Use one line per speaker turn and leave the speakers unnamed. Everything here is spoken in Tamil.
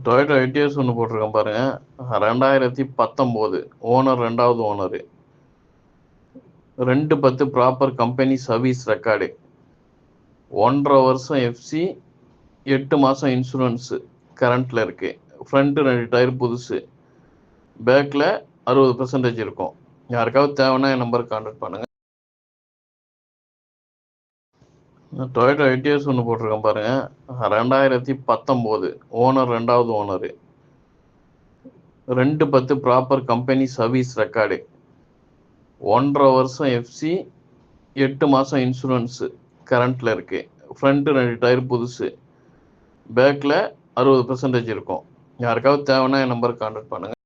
டொயோட்டா எட்டிஎஸ் ஒன்று போட்டிருக்கேன் பாருங்க. 2019 ஓனர் 2வது owner. 2/10 proper company service record. 1.5 வருஷம் எஃப்சி, 8 மாதம் இன்சூரன்ஸு கரண்ட்டில் இருக்குது. ஃப்ரண்ட்டு 2 டயர் புதுசு, பேக்கில் 60% இருக்கும். யாருக்காவது தேவைன்னா என் நம்பருக்கு கான்டாக்ட் பண்ணுங்கள். டொயோட்டா எட்டிஎஸ் ஒன்று போட்டிருக்கேன் பாருங்க. 2019 ஓனர் 2வது owner. 2/10 proper company service record. 1.5 வருஷம் எஃப்சி, 8 மாதம் இன்சூரன்ஸு கரண்ட்டில் இருக்குது. ஃப்ரண்ட்டு 2 டயர் புதுசு, பேக்கில் 60% இருக்கும். யாருக்காவது தேவைன்னா என் நம்பருக்கு கான்டாக்ட் பண்ணுங்கள்.